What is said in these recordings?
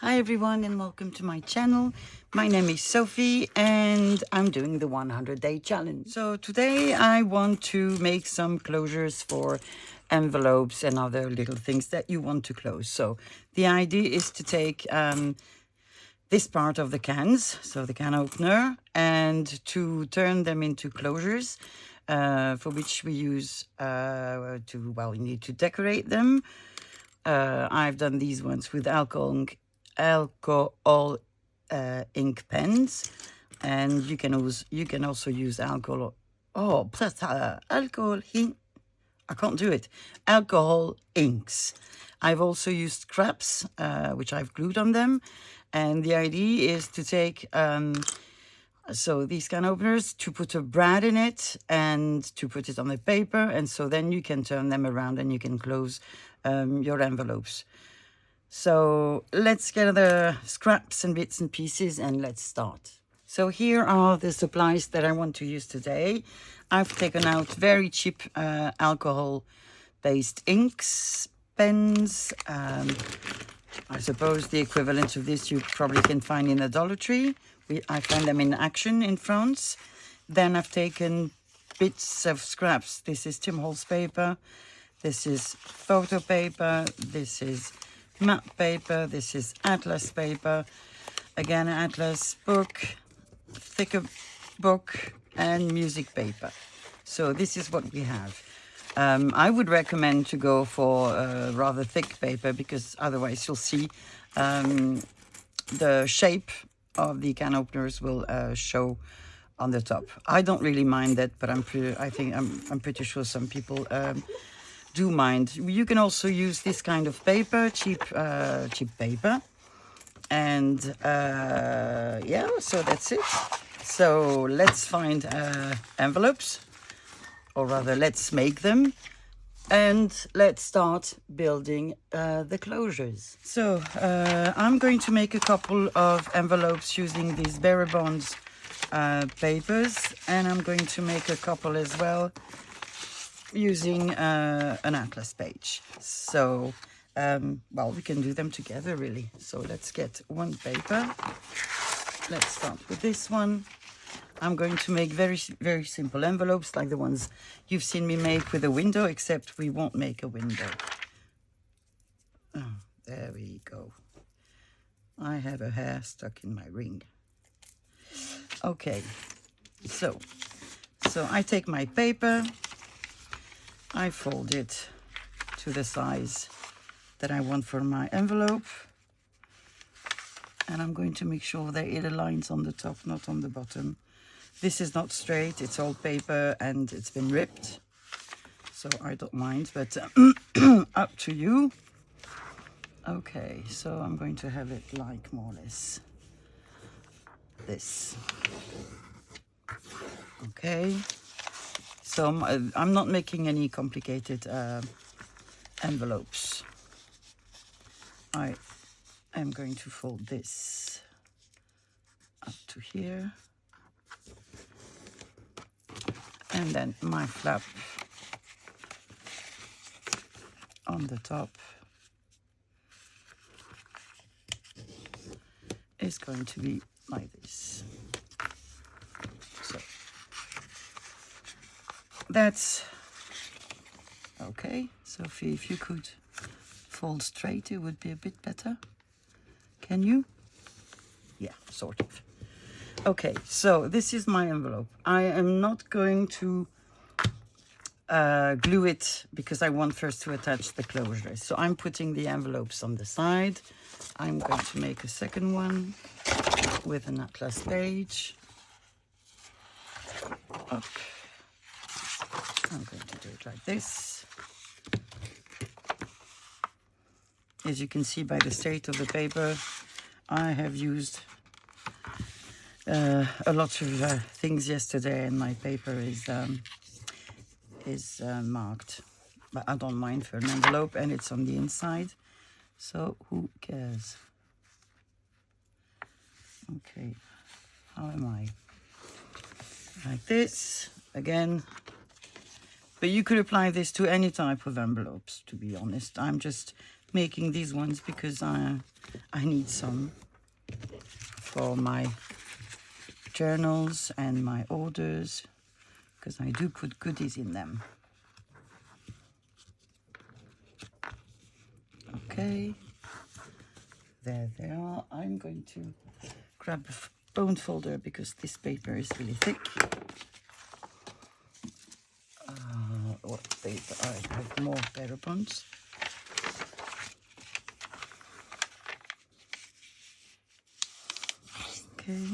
Hi everyone and welcome to my channel. My name is Sophie and I'm doing the 100-day challenge. So today I want to make some closures for envelopes and other little things that you want to close. So the idea is to take this part of the cans, so the can opener, and to turn them into closures for which we use you need to decorate them. I've done these ones with alcohol ink pens, and you can also use alcohol. Oh, alcohol ink. I can't do it. Alcohol inks. I've also used scraps, which I've glued on them, and the idea is to take so these can openers, to put a brad in it and to put it on the paper, and so then you can turn them around and you can close your envelopes. So let's get the scraps and bits and pieces and let's start. So here are the supplies that I want to use today. I've taken out very cheap alcohol-based inks, pens. I suppose the equivalent of this you probably can find in the Dollar Tree. I find them in Action in France. Then I've taken bits of scraps. This is Tim Holtz paper. This is photo paper. This is map paper. This is atlas paper. Again, atlas book, thicker book, and music paper. So this is what we have. I would recommend to go for rather thick paper because otherwise you'll see the shape of the can openers will show on the top. I don't really mind that, but I'm pretty sure some people do mind. You can also use this kind of paper, cheap paper, and yeah, so that's it. So let's find envelopes, or rather let's make them, and let's start building the closures. So I'm going to make a couple of envelopes using these Bearer Bonds papers, and I'm going to make a couple as well using an atlas page. So well, we can do them together really. So let's get one paper. Let's start with this one. I'm going to make very simple envelopes like the ones you've seen me make with a window, except we won't make a window. Oh, there we go. I have a hair stuck in my ring. Okay, so I take my paper, I fold it to the size that I want for my envelope, and I'm going to make sure that it aligns on the top, not on the bottom. This is not straight, it's old paper and it's been ripped, so I don't mind, but up to you. Okay, so I'm going to have it like more or less this. Okay, so I'm not making any complicated envelopes. I am going to fold this up to here. And then my flap on the top is going to be like this. So that's okay. Sophie, if you could fold straight, it would be a bit better. Can you? Yeah, sort of. Okay, so this is my envelope. I am not going to glue it because I want first to attach the closure. So I'm putting the envelopes on the side. I'm going to make a second one with an atlas page. Up. I'm going to do it like this. As you can see by the state of the paper, I have used a lot of things yesterday, and my paper is marked, but I don't mind for an envelope, and it's on the inside, so who cares? Okay, how am I? Like this again, but you could apply this to any type of envelopes, to be honest. I'm just making these ones because I need some for my journals and my orders, because I do put goodies in them. Okay, there they are. I'm going to grab a bone folder because this paper is really thick. What paper? I have more paper bonds. Okay.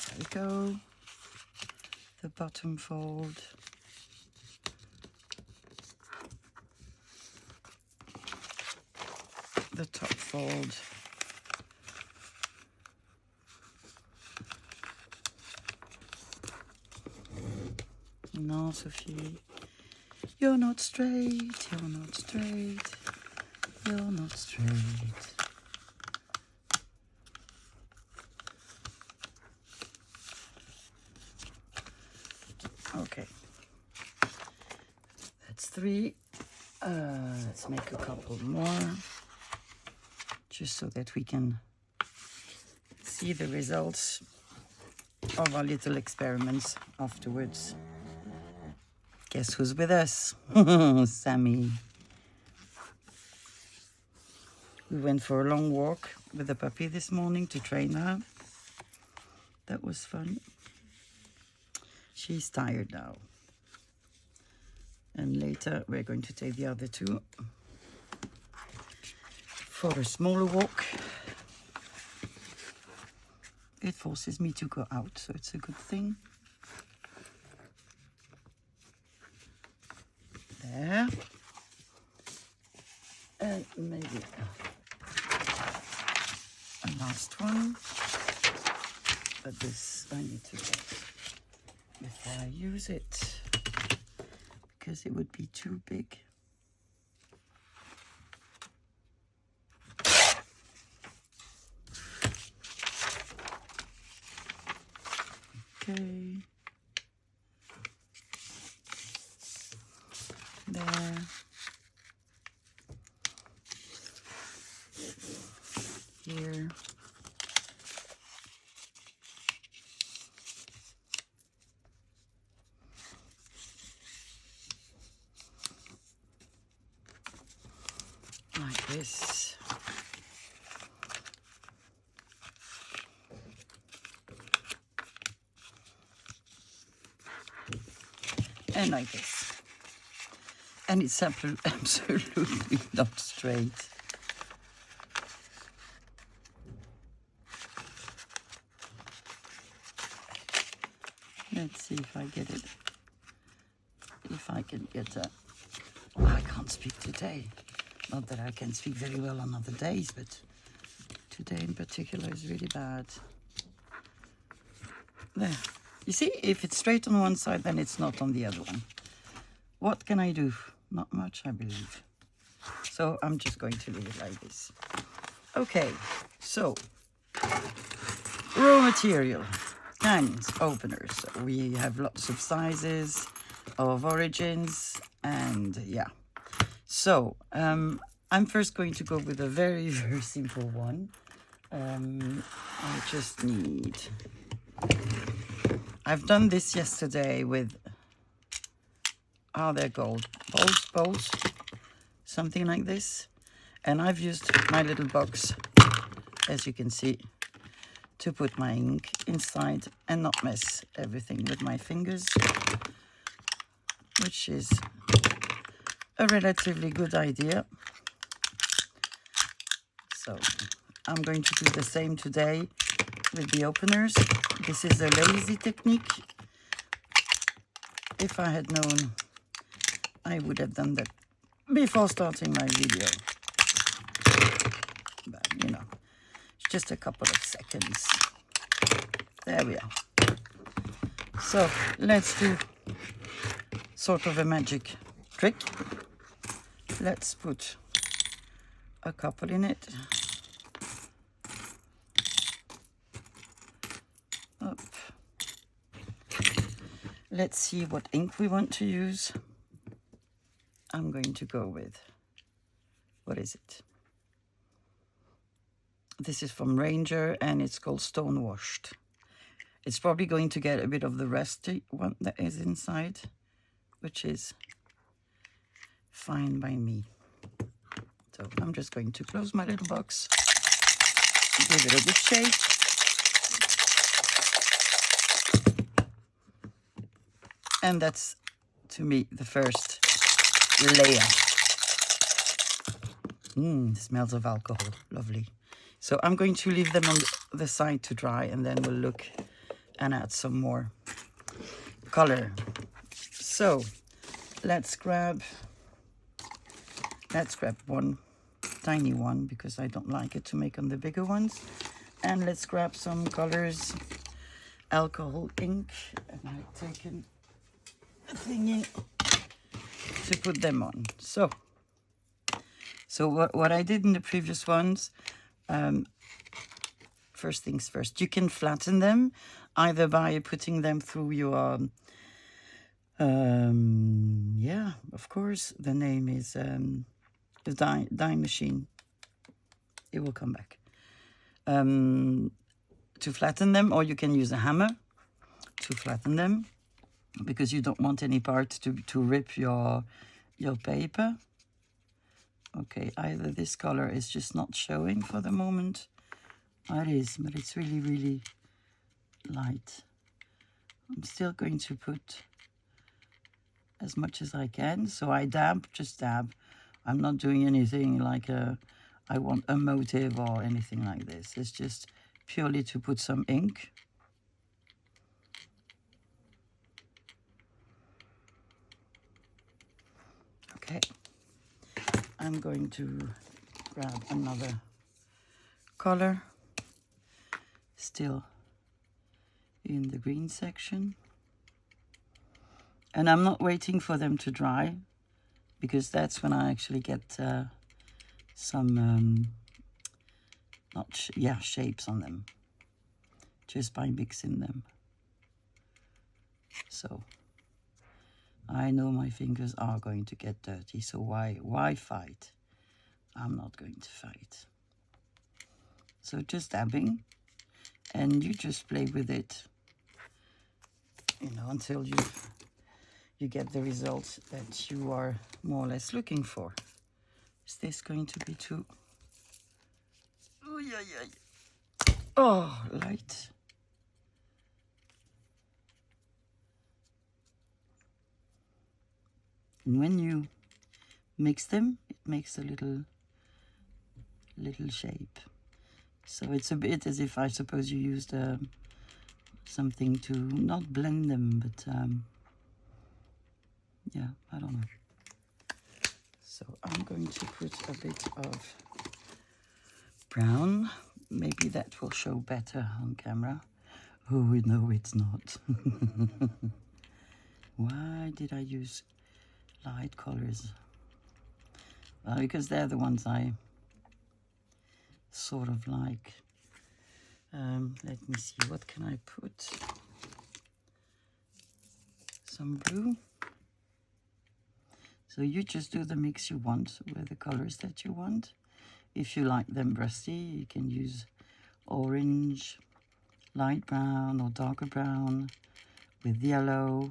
There we go. The bottom fold. The top fold. No, Sophie. You're not straight, you're not straight, you're not straight. Okay, that's 3. Let's make a couple more, just so that we can see the results of our little experiments afterwards. Guess who's with us? Sammy. We went for a long walk with the puppy this morning to train her. That was fun. She's tired now. And later we're going to take the other 2 for a smaller walk. It forces me to go out, so it's a good thing. There. And maybe a last one. But this I need to get before I use it, because it would be too big. Okay. There. Here. Like this. And like this. And it's absolutely not straight. Let's see if I get it. If I can get that. I can't speak today. Not that I can speak very well on other days, but today in particular is really bad. There. You see, if it's straight on one side, then it's not on the other one. What can I do? Not much, I believe. So I'm just going to leave it like this. Okay, so raw material, cans, openers. We have lots of sizes, of origins, and yeah. So I'm first going to go with a very, very simple one. I just need... I've done this yesterday with, they're called bowls, something like this. And I've used my little box, as you can see, to put my ink inside and not mess everything with my fingers, which is a relatively good idea. So I'm going to do the same today with the openers. This is a lazy technique. If I had known, I would have done that before starting my video. But, you know, it's just a couple of seconds. There we are. So let's do sort of a magic trick. Let's put a couple in it. Up. Let's see what ink we want to use. I'm going to go with, what is it? This is from Ranger and it's called Stone Washed. It's probably going to get a bit of the rusty one that is inside, which is fine by me. So I'm just going to close my little box, give it a good shake. And that's, to me, the first layer. Smells of alcohol, lovely. So I'm going to leave them on the side to dry, and then we'll look and add some more color. So let's grab one tiny one, because I don't like it to make on the bigger ones. And let's grab some colors, alcohol ink, and I've taken a thingy to put them on. So what I did in the previous ones, first things first, you can flatten them either by putting them through your, yeah, of course, the name is the die machine. It will come back. To flatten them, or you can use a hammer to flatten them, because you don't want any part to rip your paper. Okay, either this color is just not showing for the moment. It is, but it's really, really light. I'm still going to put as much as I can. So I dab, just dab. I'm not doing anything like I want a motive or anything like this. It's just purely to put some ink. Okay. I'm going to grab another color, still in the green section. And I'm not waiting for them to dry, because that's when I actually get some, shapes on them, just by mixing them. So I know my fingers are going to get dirty, so why fight? I'm not going to fight. So just dabbing, and you just play with it, until you get the results that you are more or less looking for. Is this going to be too... Oh, yeah. Oh, light. And when you mix them, it makes a little shape. So it's a bit as if, I suppose, you used something to not blend them, but yeah, I don't know. So I'm going to put a bit of brown. Maybe that will show better on camera. Oh, no, it's not. Why did I use light colors? Well, because they're the ones I sort of like. Let me see, what can I put? Some blue. So you just do the mix you want with the colors that you want. If you like them rusty, you can use orange, light brown or darker brown with yellow.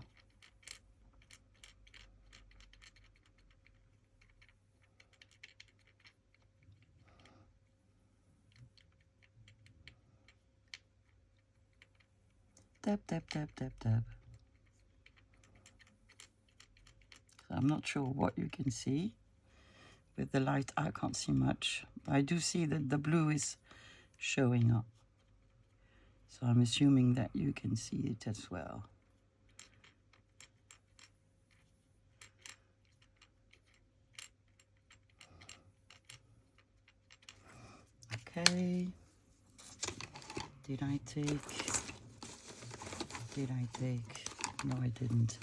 Dab, dab, dab, dab, dab. So I'm not sure what you can see. With the light, I can't see much. I do see that the blue is showing up. So I'm assuming that you can see it as well. Okay. Did I take? No, I didn't.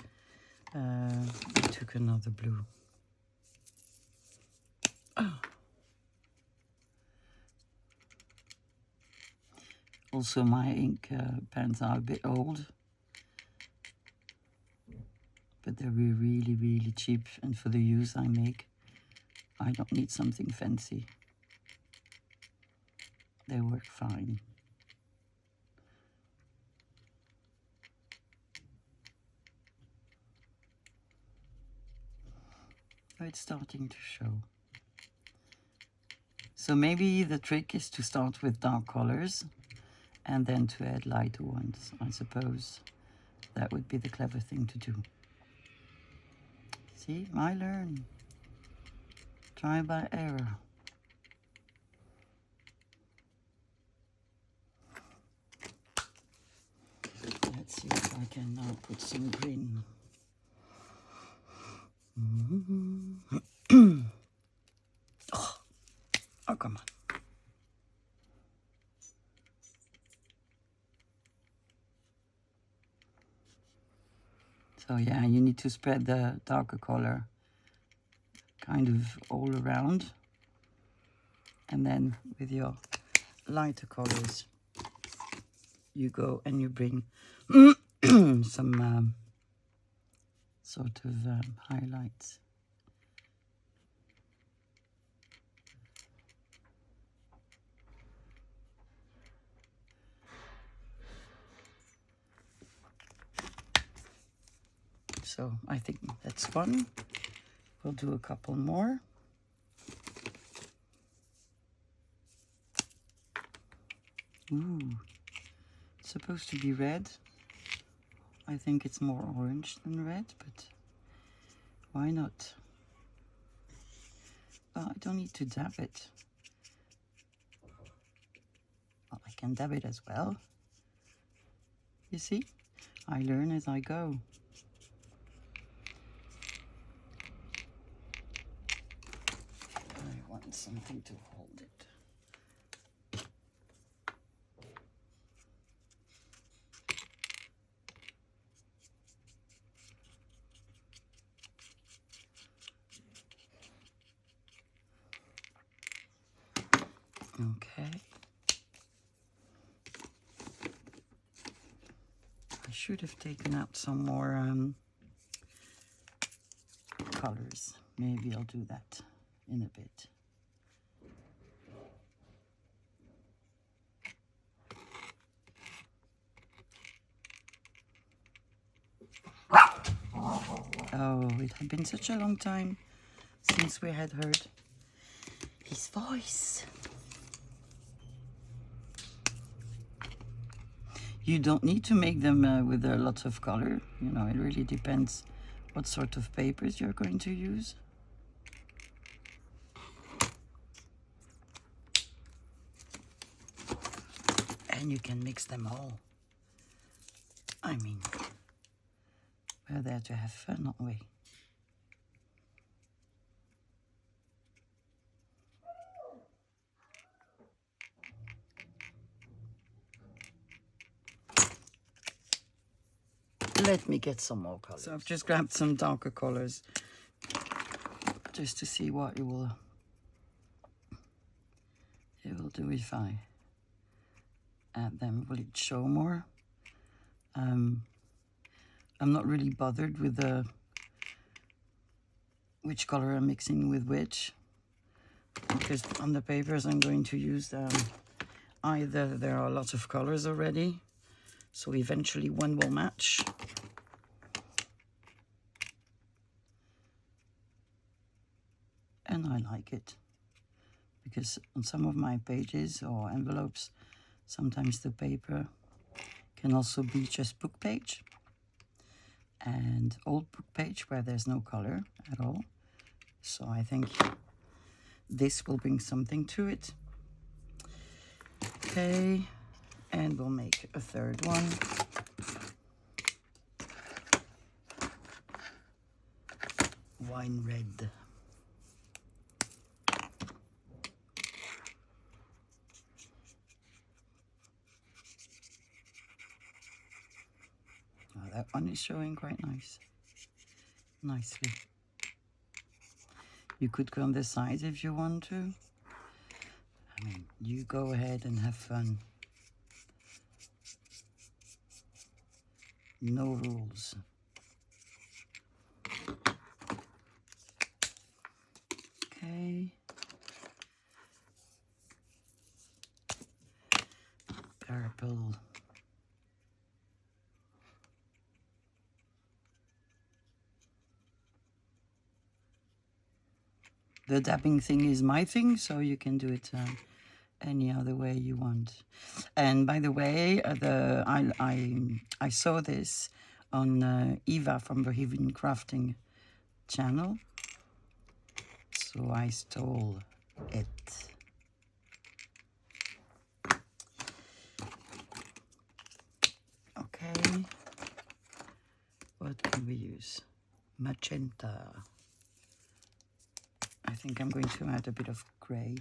I took another blue. Oh. Also, my ink pens are a bit old. but they're really, really cheap, and for the use I make, I don't need something fancy. They work fine. Oh, it's starting to show. So maybe the trick is to start with dark colors and then to add lighter ones. I suppose that would be the clever thing to do. See, I learn. Try by error. Let's see if I can now put some green. Oh, come on. So yeah, you need to spread the darker color kind of all around. And then with your lighter colors, you go and you bring some sort of highlights. So I think that's fun. We'll do a couple more. Ooh, it's supposed to be red. I think it's more orange than red, but why not? Well, I don't need to dab it. Well, I can dab it as well. You see, I learn as I go. I want something to hold it. Okay. I should have taken out some more colors. Maybe I'll do that in a bit. Oh, it had been such a long time since we had heard his voice. You don't need to make them with a lot of color. You know, it really depends what sort of papers you're going to use. And you can mix them all. I mean, we're there to have fun, aren't we? Let me get some more colors. So I've just grabbed some darker colors just to see what it will do if I add them. Will it show more? I'm not really bothered with which color I'm mixing with which, because on the papers I'm going to use either there are lots of colors already, so eventually one will match, and I like it because on some of my pages or envelopes sometimes the paper can also be just book page and old book page where there's no color at all. So I think this will bring something to it. Okay, and we'll make a third one. Wine red. Oh, that one is showing quite nicely. You could go on the sides if you want to. I mean, you go ahead and have fun. No rules. the dabbing thing is my thing, so you can do it any other way you want. And by the way, I saw this on Eva from Bohemian Crafting channel, so I stole it. Okay, what can we use? Magenta. I think I'm going to add a bit of gray.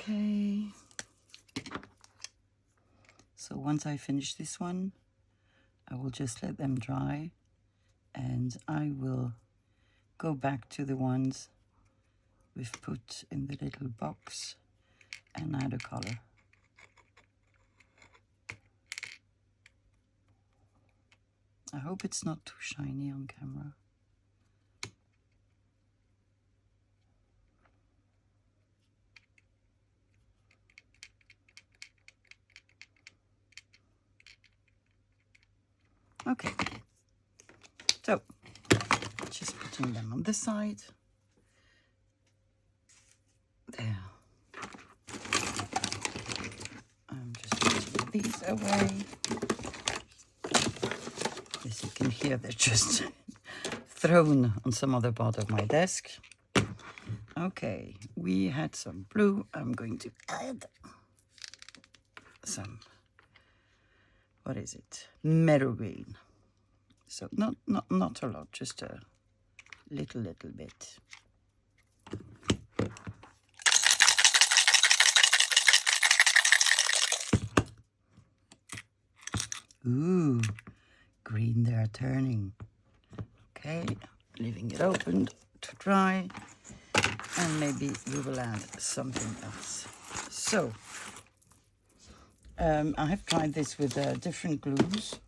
Okay. So once I finish this one, I will just let them dry, and I will go back to the ones we've put in the little box and add a color. I hope it's not too shiny on camera. Okay, so just putting them on the side. There. I'm just putting these away. As you can hear, they're just thrown on some other part of my desk. Okay, we had some blue. I'm going to add some, what is it? Meadow green. So not a lot, just a little bit. Ooh, green they're turning. Okay, leaving it open to dry, and maybe we will add something else. So, I have tried this with different glues,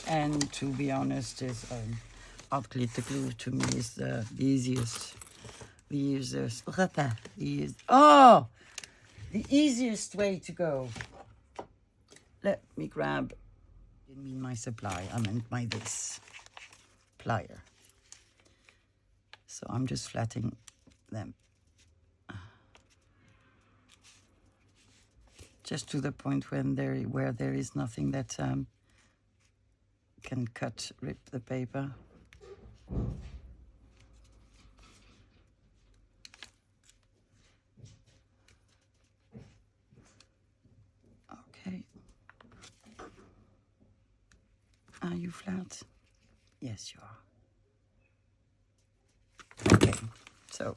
and to be honest, is hot glitter glue to me is the easiest. The easiest way to go. Let me grab. Didn't mean my supply. I meant my this plier. So I'm just flattening them. Just to the point where there is nothing that can rip the paper. Okay. Are you flat? Yes, you are. Okay, so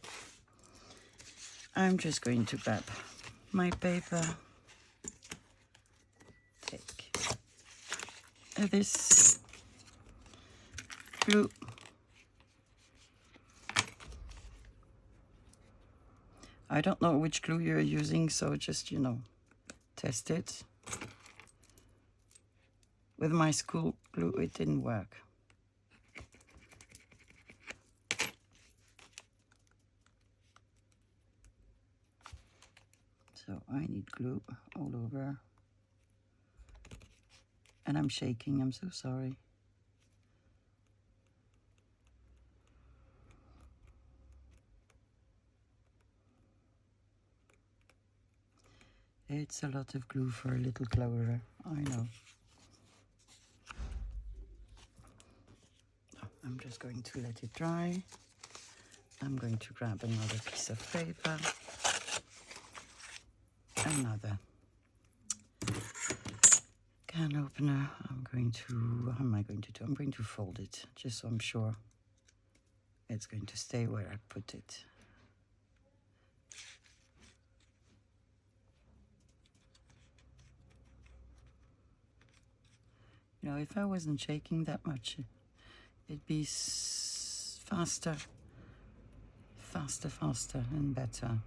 I'm just going to grab my paper. Take this glue. I don't know which glue you're using, so just, test it. With my school glue, it didn't work. So I need glue all over. And I'm shaking, I'm so sorry. It's a lot of glue for a little clover, I know. I'm just going to let it dry. I'm going to grab another piece of paper. Another can opener. How am I going to do? I'm going to fold it, just so I'm sure it's going to stay where I put it. If I wasn't shaking that much, it'd be faster and better.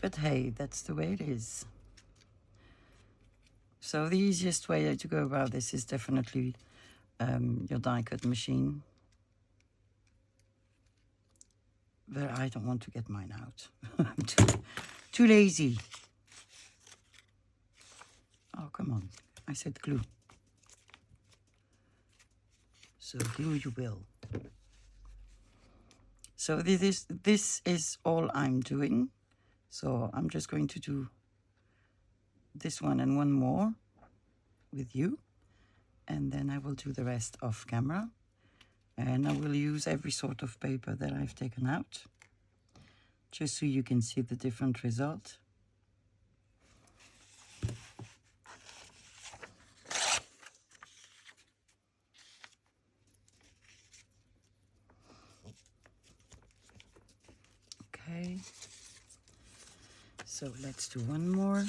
But hey, that's the way it is. So the easiest way to go about this is definitely your die cut machine. but I don't want to get mine out. I'm too lazy. Oh, come on. I said glue. So glue you will. So this is all I'm doing. So I'm just going to do this one and one more with you. And then I will do the rest off camera. And I will use every sort of paper that I've taken out, just so you can see the different result. Okay, so let's do one more.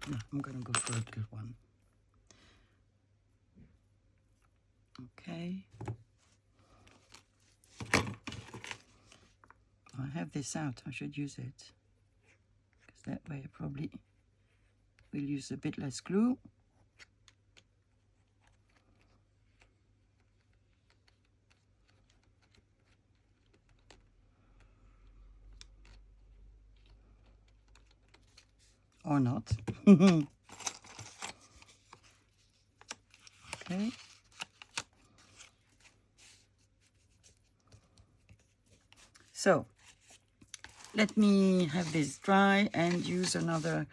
No, I'm gonna go for a good one. Okay. I have this out, I should use it. Because that way I probably will use a bit less glue. Or not. Okay. So, let me have this dry and use another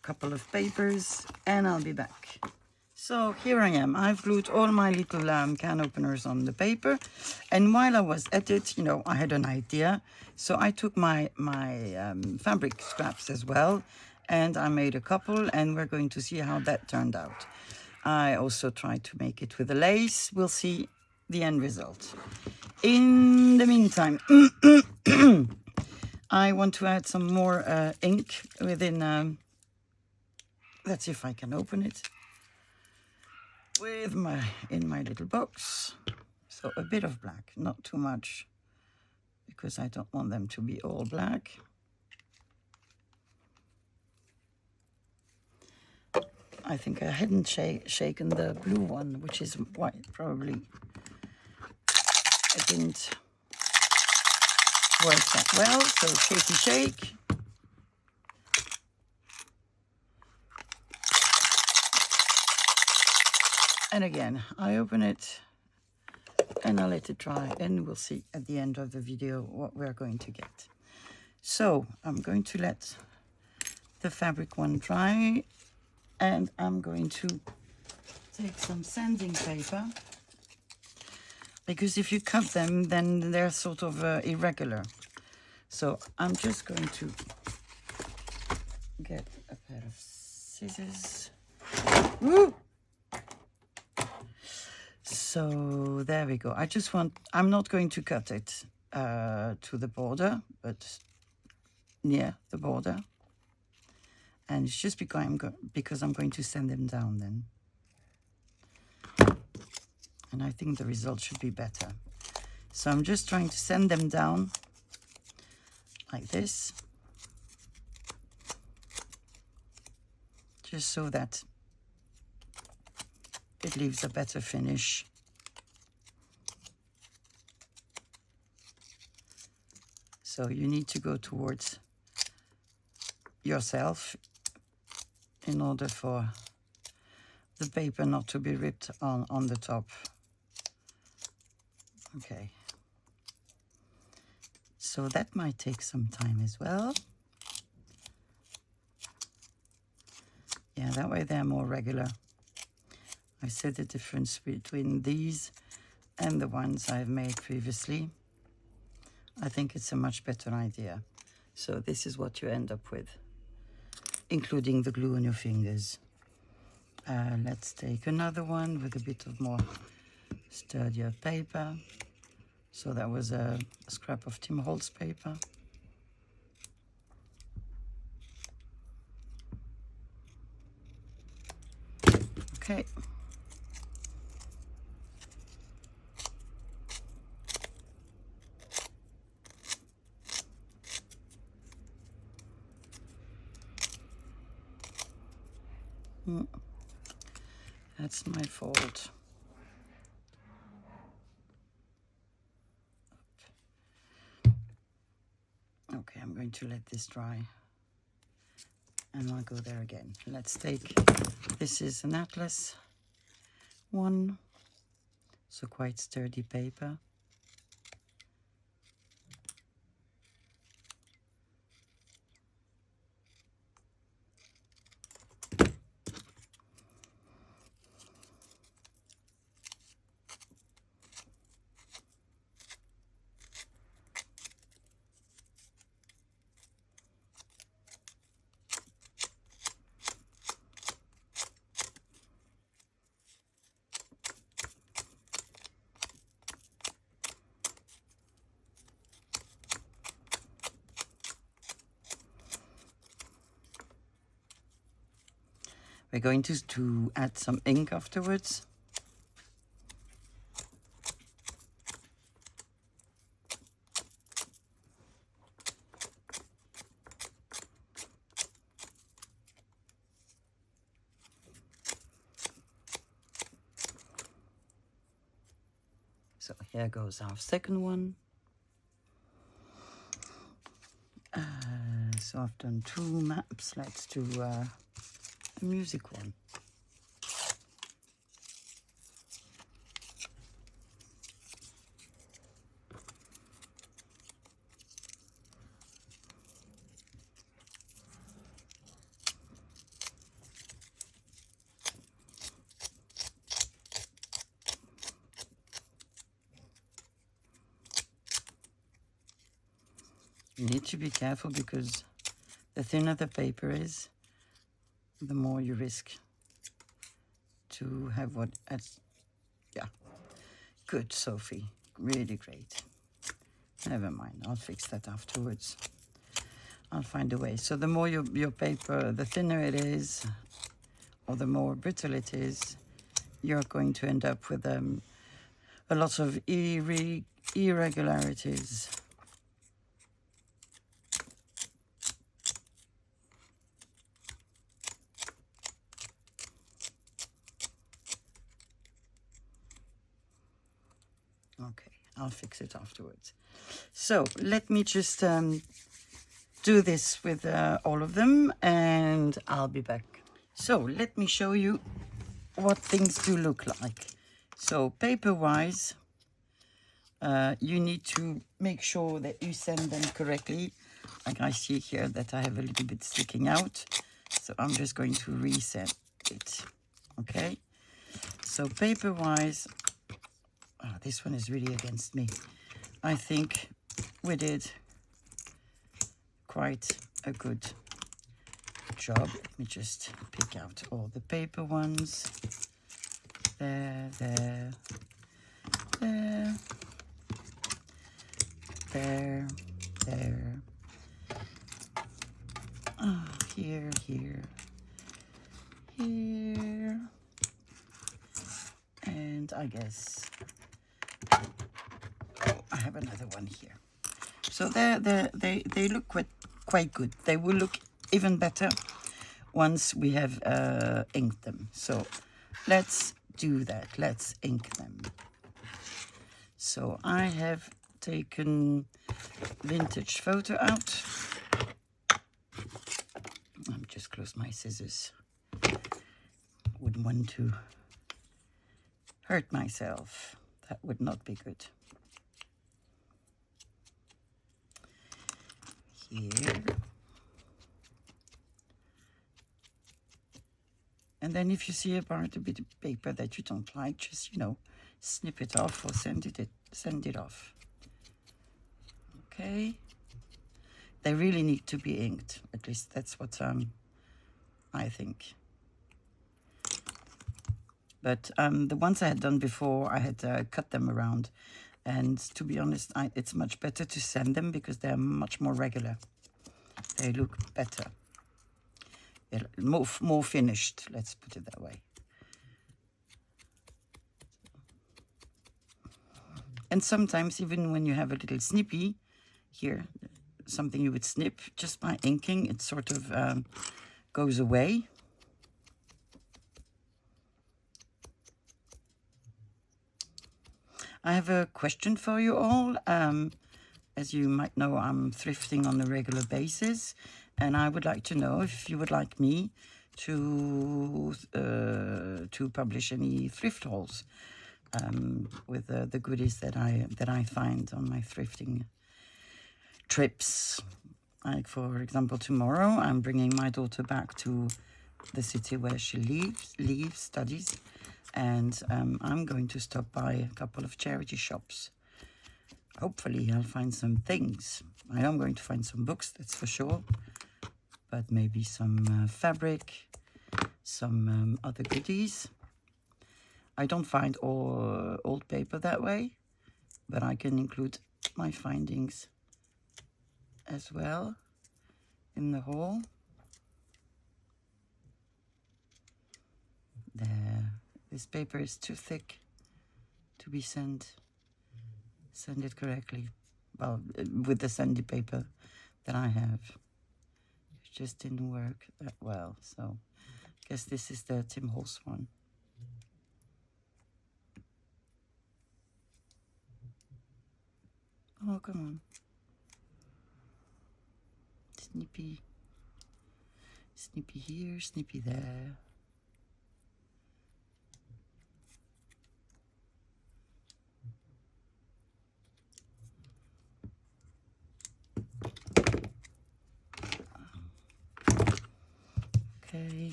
couple of papers and I'll be back. So here I am. I've glued all my little can openers on the paper, and while I was at it, you know, I had an idea. So I took my fabric scraps as well, and I made a couple, and we're going to see how that turned out. I also tried to make it with a lace. We'll see the end result. In the meantime, I want to add some more ink within, let's see if I can open it, in my little box. So a bit of black, not too much, because I don't want them to be all black. I think I hadn't shaken the blue one, which is why probably it didn't work that well. So shaky shake. And again, I open it and I let it dry, and we'll see at the end of the video what we're going to get. So I'm going to let the fabric one dry, and I'm going to take some sanding paper, because if you cut them, then they're sort of irregular. So I'm just going to get a pair of scissors. Woo! So there we go. I'm not going to cut it to the border, but near the border. And it's just because I'm going to sand them down then. And I think the result should be better. So I'm just trying to sand them down like this, just so that it leaves a better finish. So you need to go towards yourself in order for the paper not to be ripped on the top. Okay. So that might take some time as well. Yeah, that way they're more regular. I said the difference between these and the ones I've made previously. I think it's a much better idea. So this is what you end up with, including the glue on your fingers. Let's take another one with a bit of more sturdier paper. So that was a scrap of Tim Holtz paper. Okay. That's my fault. I'm going to let this dry and I'll go there again. Let's take, this is an atlas one, so quite sturdy paper. We're going to add some ink afterwards. So here goes our second one. So I've done 2 maps. Let's do a music one. You need to be careful because the thinner the paper is, the more you risk to have what, yeah, good, Sophie, really great. Never mind, I'll fix that afterwards. I'll find a way. So the more your paper, the thinner it is, or the more brittle it is, you're going to end up with a lot of irregularities. Okay, I'll fix it afterwards. So let me just do this with all of them and I'll be back. So let me show you what things do look like. So paper-wise, you need to make sure that you send them correctly. Like I see here that I have a little bit sticking out. So I'm just going to resend it. Okay, so paper-wise, oh, this one is really against me. I think we did quite a good job. Let me just pick out all the paper ones. There, there, there, there, there. Oh, here, here, here. And I guess, oh, I have another one here. So they look quite good. They will look even better once we have inked them. So let's do that. Let's ink them. So I have taken vintage photo out. I'll just close my scissors. Wouldn't want to hurt myself. That would not be good. Here. And then if you see a bit of paper that you don't like, just, you know, snip it off or send it off. Okay. They really need to be inked. At least that's what I think. But the ones I had done before, I had cut them around. And to be honest, it's much better to send them because they're much more regular. They look better. They're more finished, let's put it that way. And sometimes even when you have a little snippy, here, something you would snip, just by inking, it sort of goes away. I have a question for you all. as you might know, I'm thrifting on a regular basis, and I would like to know if you would like me to publish any thrift hauls with the goodies that I find on my thrifting trips. Like, for example, tomorrow I'm bringing my daughter back to the city where she studies, and I'm going to stop by a couple of charity shops. Hopefully I'll find some things. I know I'm going to find some books, that's for sure, but maybe some fabric, some other goodies. I don't find all old paper that way, but I can include my findings as well in the haul. There, this paper is too thick to be send it correctly. Well, with the sandy paper that I have, it just didn't work that well. So I guess this is the Tim Holtz one. Oh, come on. Snippy. Snippy here, snippy there. Okay.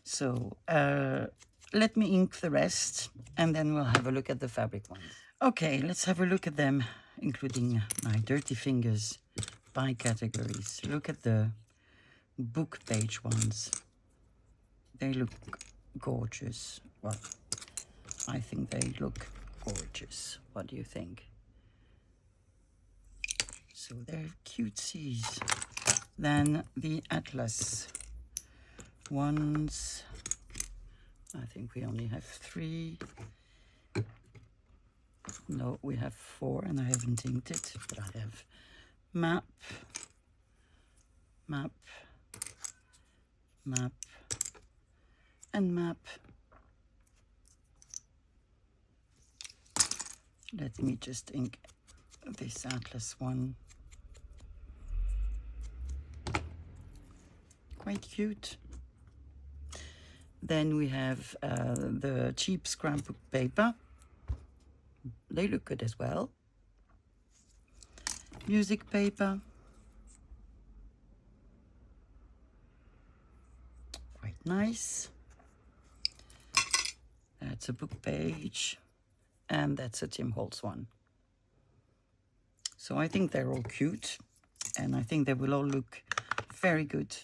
So let me ink the rest, and then we'll have a look at the fabric ones. Okay, let's have a look at them, including my dirty fingers by categories. Look at the book page ones. They look gorgeous. Well, I think they look gorgeous. What do you think? So they're cutesies. Then the Atlas ones. I think we only have 3. No, we have 4, and I haven't inked it, but I have map, map, map, and map. Let me just ink this Atlas one. Quite cute. Then we have the cheap scrapbook paper. They look good as well. Music paper. Quite nice. That's a book page. And that's a Tim Holtz one. So I think they're all cute. And I think they will all look very good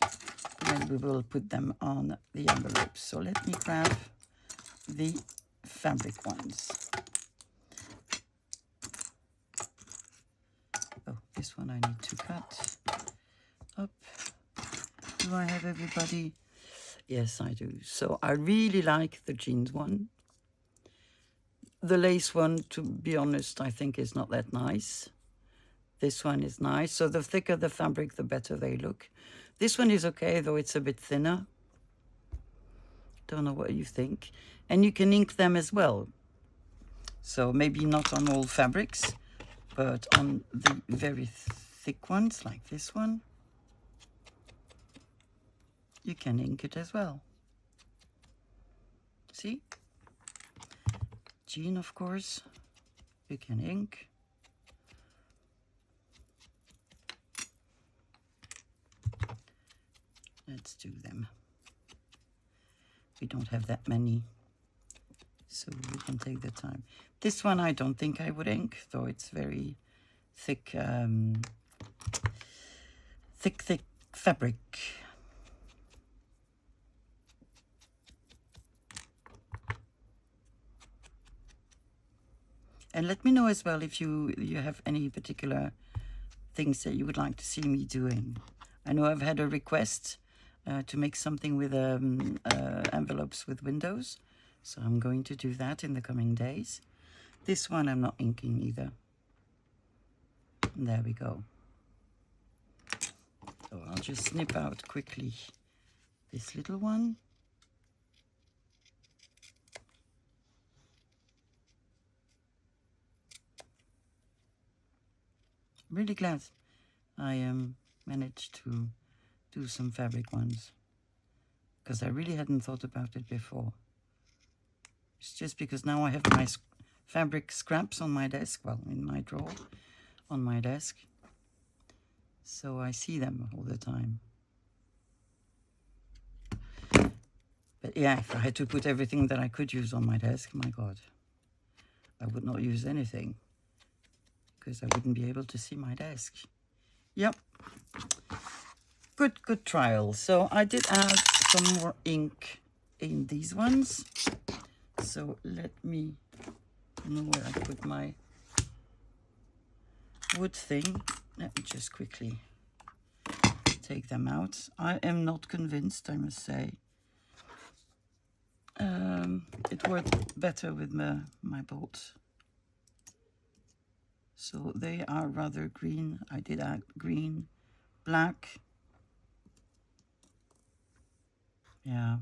when we will put them on the envelopes. So let me grab the fabric ones. Oh, this one I need to cut up. Do I have everybody? Yes, I do. So I really like the jeans one. The lace one, to be honest, I think is not that nice. This one is nice. So the thicker the fabric, the better they look. This one is okay, though it's a bit thinner. Don't know what you think. And you can ink them as well. So maybe not on all fabrics, but on the very thick ones, like this one, you can ink it as well. See? Jean, of course, you can ink. Let's do them. We don't have that many, so we can take the time. This one I don't think I would ink, though it's very thick, thick fabric. And let me know as well if you have any particular things that you would like to see me doing. I know I've had a request to make something with envelopes with windows, so I'm going to do that in the coming days. This one I'm not inking either. And there we go. So I'll just snip out quickly this little one. really glad I managed to do some fabric ones, because I really hadn't thought about it before. It's just because now I have my fabric scraps on my desk, well, in my drawer on my desk, so I see them all the time. But yeah, if I had to put everything that I could use on my desk, my God, I would not use anything, because I wouldn't be able to see my desk. Yep. Good trial. So I did add some more ink in these ones. So let me know where I put my wood thing. Let me just quickly take them out. I am not convinced, I must say. It worked better with my bolts. So they are rather green. I did add green, black. Yeah.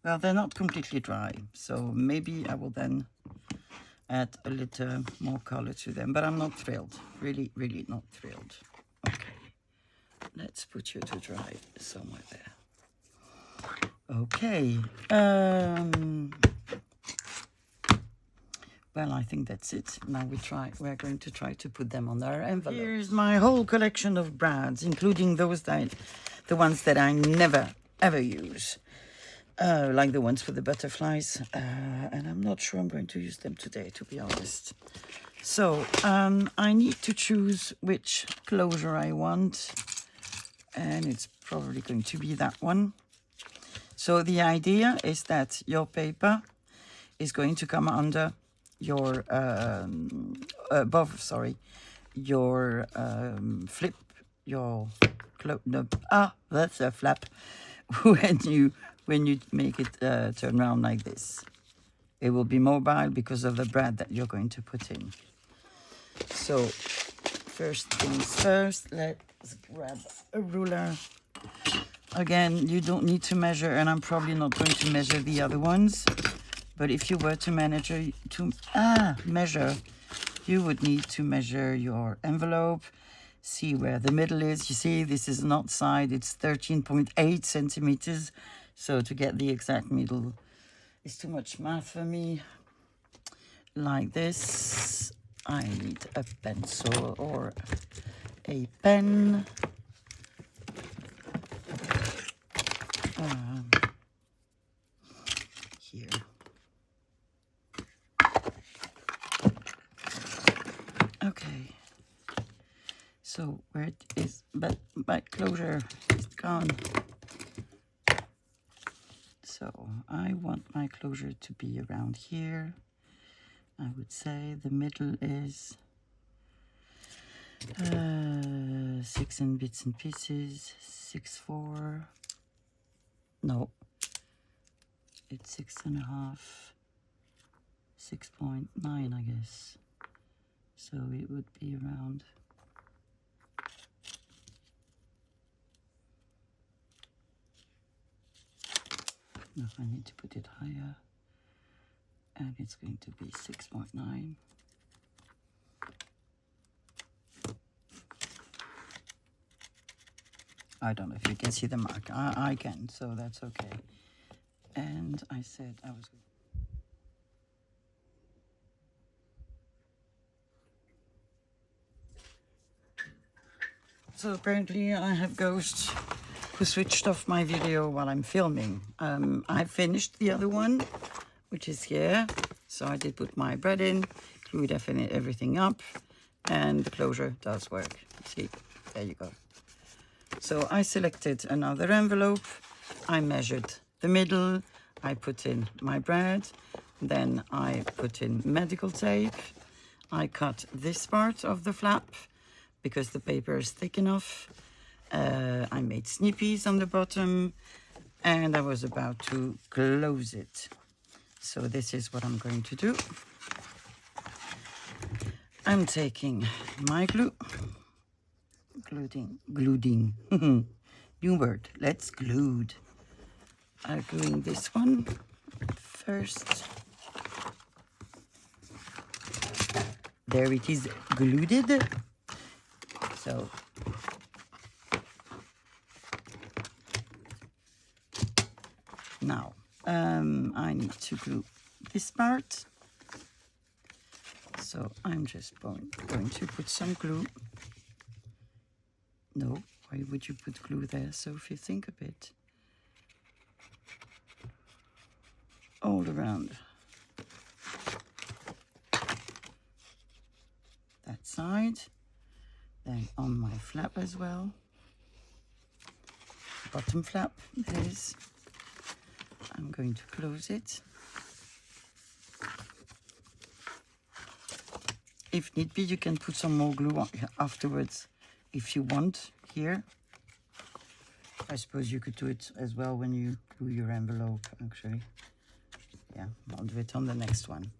Well, they're not completely dry, so maybe I will then add a little more color to them, but I'm not thrilled. Really, really not thrilled. Okay, let's put you to dry somewhere there. Okay. Well, I think that's it. Now we're going to try to put them on our envelope. Here's my whole collection of brads, including the ones that I never, ever use. Like the ones for the butterflies. And I'm not sure I'm going to use them today, to be honest. So, I need to choose which closure I want. And it's probably going to be that one. So the idea is that your paper is going to come under your your flip, your that's a flap when you make it turn around like this. It will be mobile because of the brad that you're going to put in. So first things first, let's grab a ruler. Again, you don't need to measure, and I'm probably not going to measure the other ones. But if you were to measure, you would need to measure your envelope, see where the middle is. You see, this is not side, it's 13.8 centimeters. So to get the exact middle is too much math for me. Like this, I need a pencil or a pen. Here. Okay, so where it is, but my closure is gone. So I want my closure to be around here. I would say the middle is 6 in bits and pieces, 6.4. No, it's 6.5, 6.9, I guess. So it would be around no, I need to put it higher, and it's going to be 6.9. I don't know if you can see the mark. I can, so that's okay. And I said I was going. So apparently I have ghosts who switched off my video while I'm filming. I finished the other one, which is here. So I did put my bread in, glued everything up, and the closure does work. See, there you go. So I selected another envelope. I measured the middle. I put in my bread. Then I put in medical tape. I cut this part of the flap because the paper is thick enough. I made snippies on the bottom, and I was about to close it. So this is what I'm going to do. I'm taking my glue, gluing, new word, let's glued. I'm gluing this one first. there it is glued. So now I need to glue this part. So I'm just going to put some glue. No, why would you put glue there? So if you think a bit, all around that side, then on my flap as well, bottom flap, that is. I'm going to close it. If need be, you can put some more glue on afterwards if you want here. I suppose you could do it as well when you glue your envelope, actually. Yeah, I'll do it on the next one.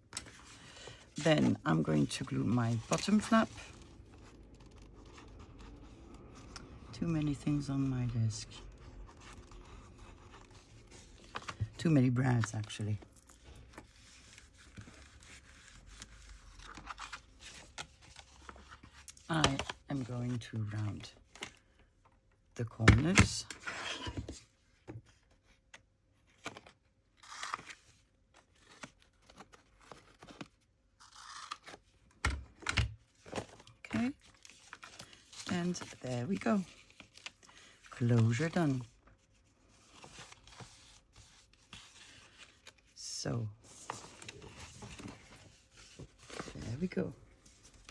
Then I'm going to glue my bottom flap. Too many things on my desk. Too many brads, actually. I am going to round the corners. Okay, and there we go. Closure done. So, there we go.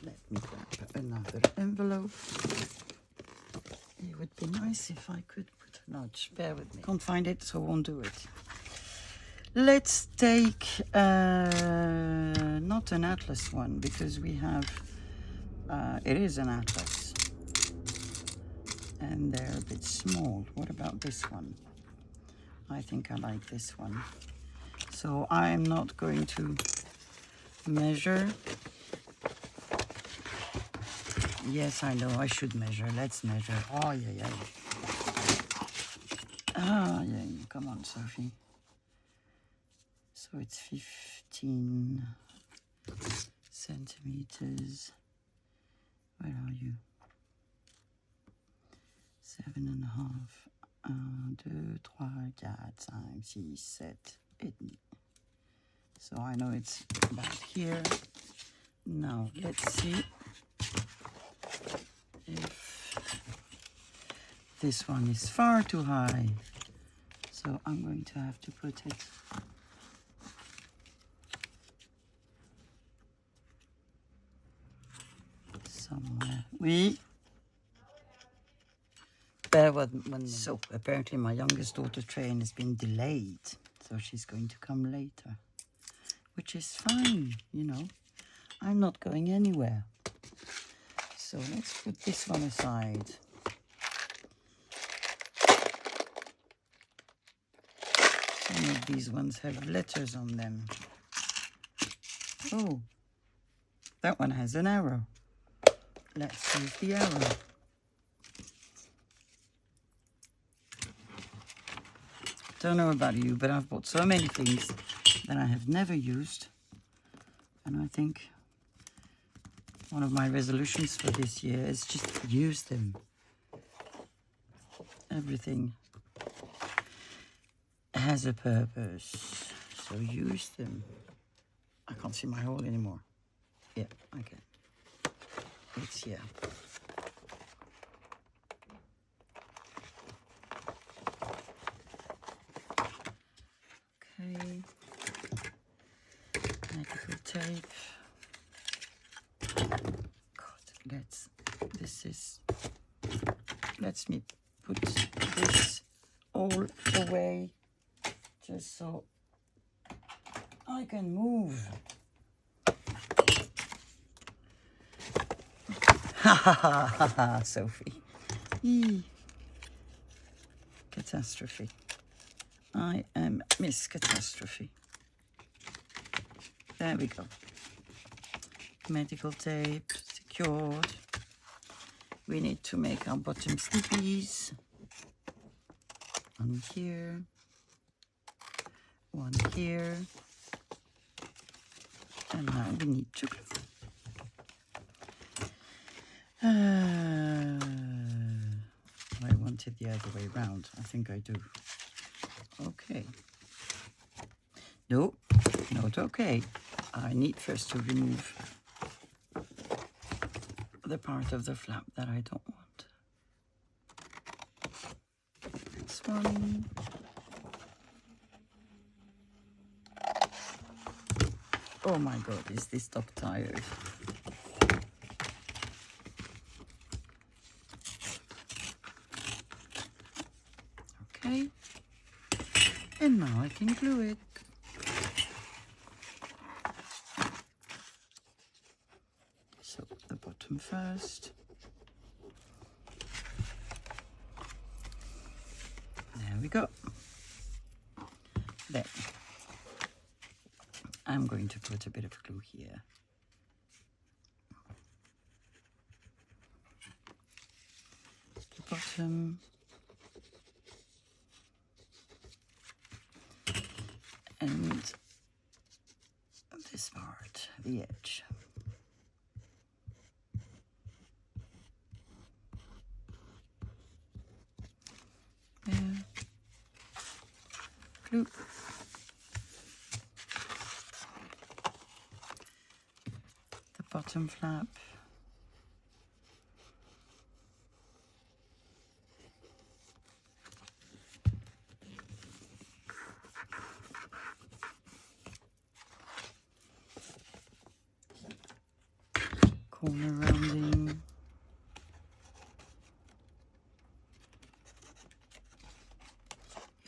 Let me grab another envelope. It would be nice if I could put a notch. Bear with me. Can't find it, so won't do it. Let's take not an atlas one, because we have, it is an atlas. And they're a bit small. What about this one? I think I like this one. So I'm not going to measure. Yes, I know, I should measure. Let's measure. Oh, yeah, yeah. Ah, yeah, come on, Sophie. So it's 15 centimeters. Where are you? 7.5. 1, 2, 3, 4, 5, 6, 7, 8. So I know it's about here. Now let's see if this one is far too high. So I'm going to have to put it somewhere. Oui. So apparently my youngest daughter's train has been delayed. So she's going to come later. Which is fine, you know. I'm not going anywhere. So let's put this one aside. Some of these ones have letters on them. Oh, that one has an arrow. Let's use the arrow. Don't know about you, but I've bought so many things that I have never used. And I think one of my resolutions for this year is just to use them. Everything has a purpose, so use them. I can't see my hole anymore. Yeah, okay. It's here. Okay. Medical tape. God, let's me put this all away just so I can move. Ha ha ha ha ha, Sophie. Eee. Catastrophe. I am Miss Catastrophe. There we go. Medical tape secured. We need to make our bottom snippies. One here. One here. And now we need to glue. I want it the other way round. I think I do. Okay. No, not okay. I need first to remove the part of the flap that I don't want. This one. Oh my God, is this top tired? Okay. And now I can glue it. So the bottom first. There we go. Then I'm going to put a bit of glue here. The bottom. And this part, the edge. There. Glue. The bottom flap. Corner rounding.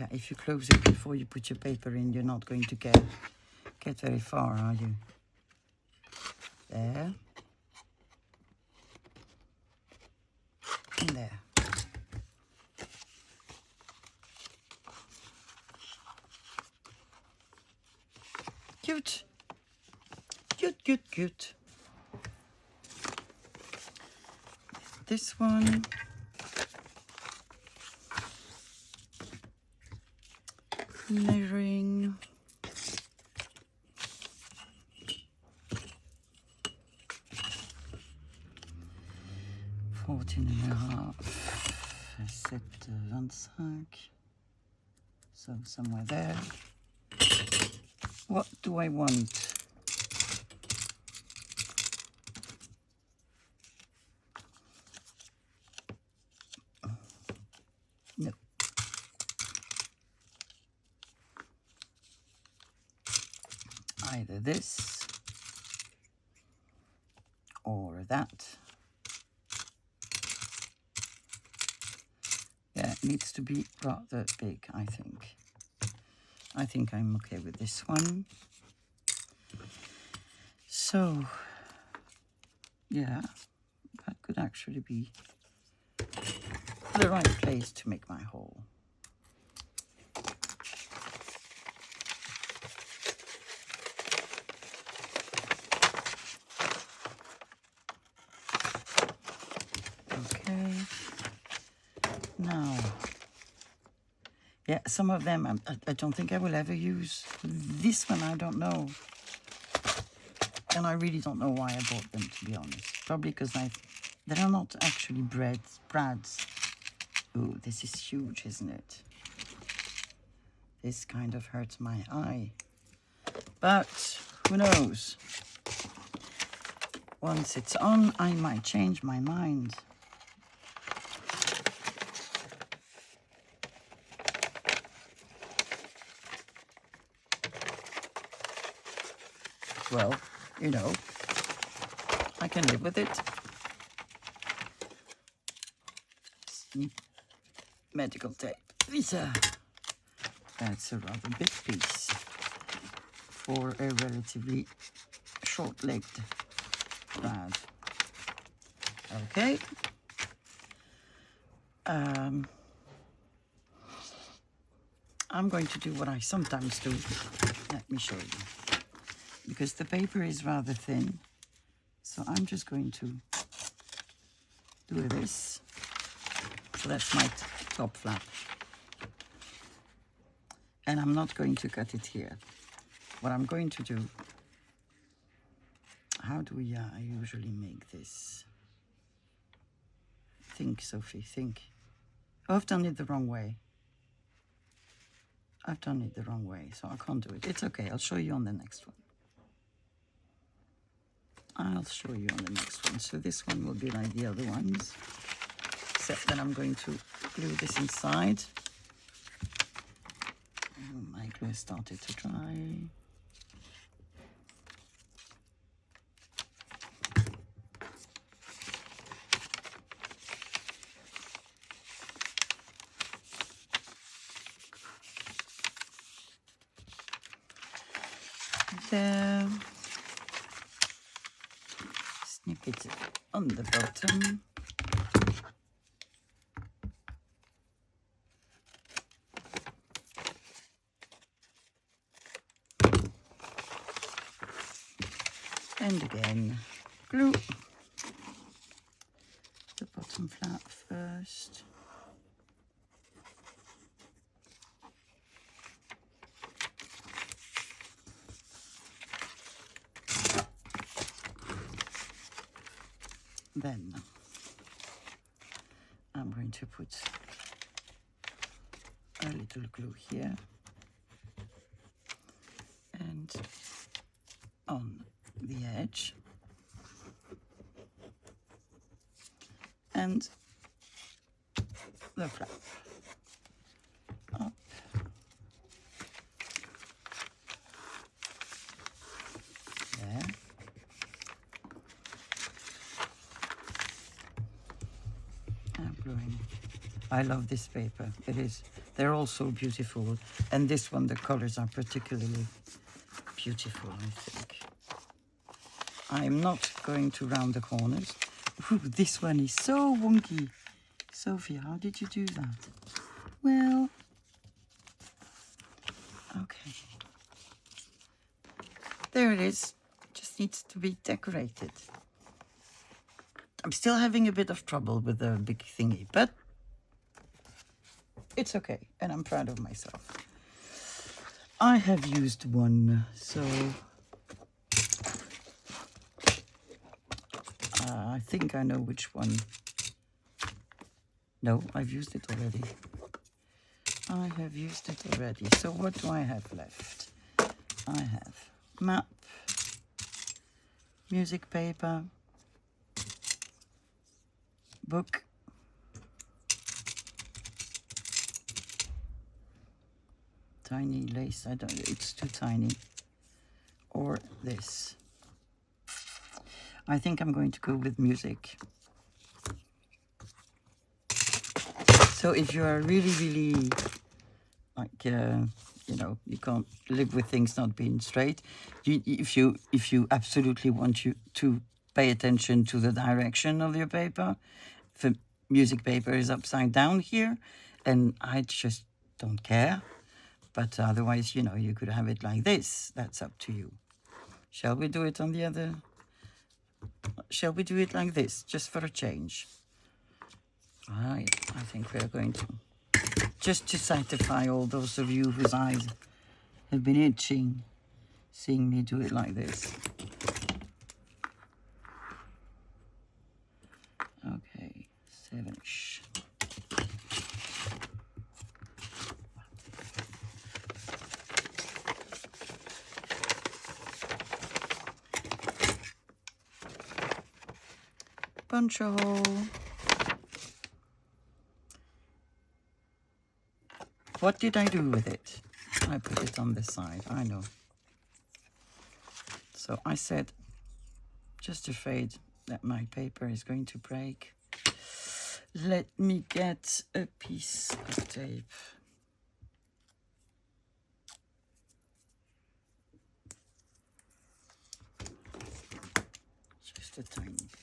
Yeah, if you close it before you put your paper in, you're not going to get very far, are you? There. And there. Cute. Cute, cute, cute. This one. Measuring. $14.5. I set 25. So somewhere there. What do I want? No. Either this or that. Yeah, it needs to be rather big, I think. I think I'm okay with this one. So, yeah, that could actually be the right place to make my hole. Okay. Now, yeah, some of them I don't think I will ever use. This one I don't know. And I really don't know why I bought them, to be honest. Probably because they are not actually brads. Ooh, this is huge, isn't it? This kind of hurts my eye. But who knows? Once it's on, I might change my mind. Well, you know, I can live with it. Medical tape. That's a rather big piece for a relatively short-legged brad. Okay. I'm going to do what I sometimes do. Let me show you. Because the paper is rather thin, so I'm just going to do this. So that's my top flap. And I'm not going to cut it here. What I'm going to do, how do I usually make this? Think, Sophie, think. Oh, I've done it the wrong way. I've done it the wrong way, so I can't do it. It's okay, I'll show you on the next one. I'll show you on the next one. So this one will be like the other ones, except that I'm going to glue this inside. Oh, my glue started to dry. There. Snip it on the bottom. And again, glue the bottom flap first. Then I'm going to put a little glue here and on the edge and the flap up. There. I'm gluing. I love this paper. It is. They're all so beautiful. And this one, the colors are particularly beautiful, I think. I'm not going to round the corners. Ooh, this one is so wonky. Sophie, how did you do that? Well, okay. There it is. Just needs to be decorated. I'm still having a bit of trouble with the big thingy, but it's okay, and I'm proud of myself. I have used one, so I think I know which one. No, I've used it already. I have used it already. So what do I have left? I have map, music paper, book, tiny lace. I don't. It's too tiny. Or this. I think I'm going to go with music. So if you are really like you know, you can't live with things not being straight. If you absolutely want you to pay attention to the direction of your paper, the music paper is upside down here, and I just don't care. But otherwise, you know, you could have it like this. That's up to you. Shall we do it on the other? Shall we do it like this, just for a change? I think we're going to. Just to satisfy all those of you whose eyes have been itching, seeing me do it like this. Okay, 7-ish. Punch a hole. What did I do with it? I put it on the side, I know. So I said, just afraid that my paper is going to break. Let me get a piece of tape. Just a tiny bit.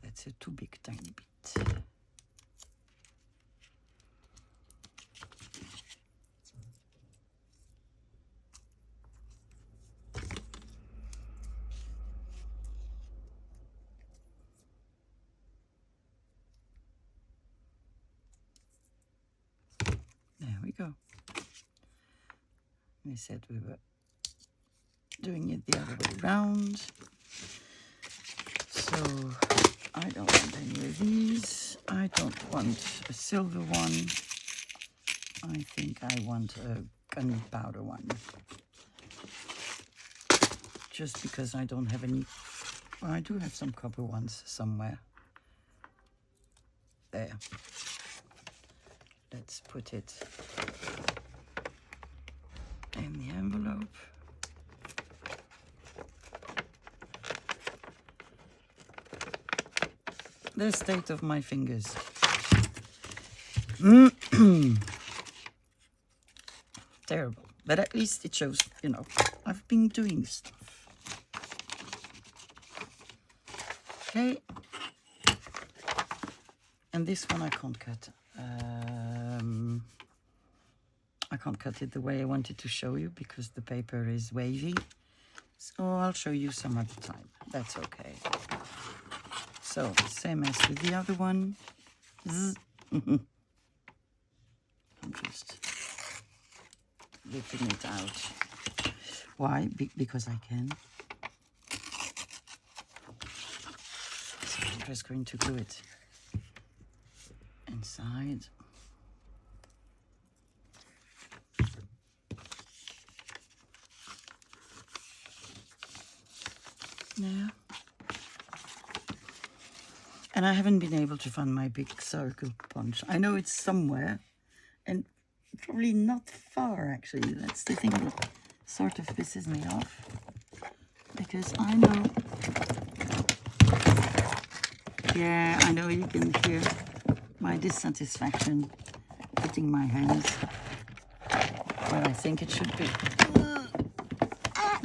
That's a too big tiny bit. There we go. We said we were doing it the other way around. So I don't want any of these. I don't want a silver one. I think I want a gunpowder one. Just because I don't have any. Well, I do have some copper ones somewhere. There. Let's put it in the envelope. The state of my fingers. Terrible. But at least it shows, you know, I've been doing stuff. Okay. And this one I can't cut. I can't cut it the way I wanted to show you because the paper is wavy. So I'll show you some other time. That's okay. So, same as with the other one. I'm just whipping it out. Why? Because I can. So I'm just going to glue it inside. There. And I haven't been able to find my big circle punch. I know it's somewhere, and probably not far, actually. That's the thing that sort of pisses me off. Because I know... Yeah, I know you can hear my dissatisfaction hitting my hands. But I think it should be...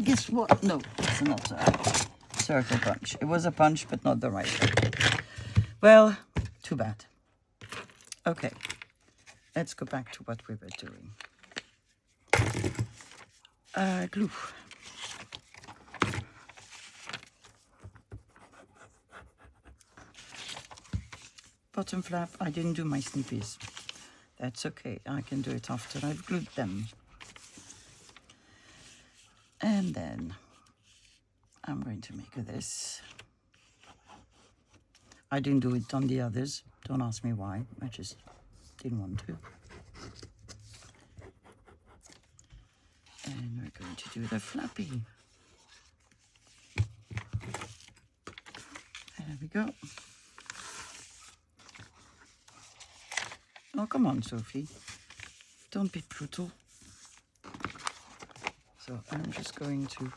guess what? No, it's not a circle punch. It was a punch, but not the right one. Well, too bad. Okay, let's go back to what we were doing. Glue. Bottom flap, I didn't do my snippies. That's okay, I can do it after I've glued them. And then I'm going to make this. I didn't do it on the others. Don't ask me why. I just didn't want to. And we're going to do the flappy. There we go. Oh, come on, Sophie. Don't be brutal. So I'm just going to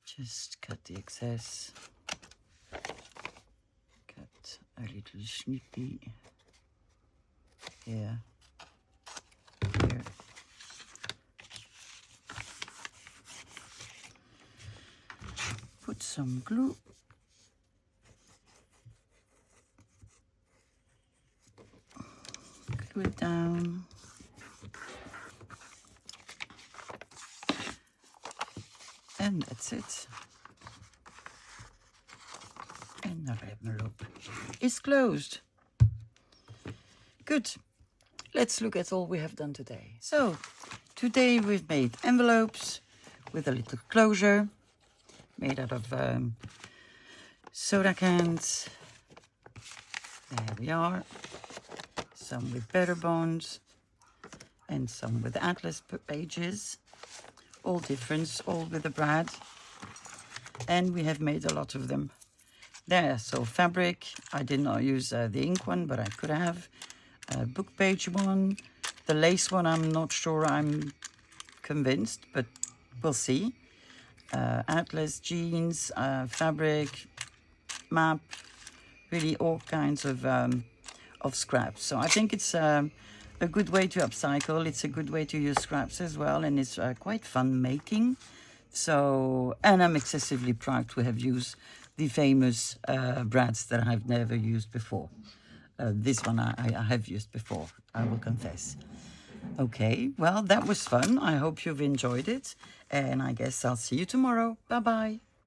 just cut the excess, cut a little snippy here, here, put some glue, glue it down. And that's it. And the envelope is closed. Good. Let's look at all we have done today. So, today we've made envelopes with a little closure made out of soda cans. There we are. Some with better bones and some with atlas pages. All different, all with a brad, and we have made a lot of them. There, so fabric, I did not use the ink one, but I could have. Book page one, the lace one, I'm not sure I'm convinced, but we'll see. Atlas, jeans, fabric, map, really all kinds of scraps. So I think it's a good way to upcycle. It's a good way to use scraps as well, and it's quite fun making. So, and I'm excessively proud to have used the famous brads that I've never used before. This one I have used before, I will confess. Okay, well, that was fun. I hope you've enjoyed it, and I guess I'll see you tomorrow. Bye-bye.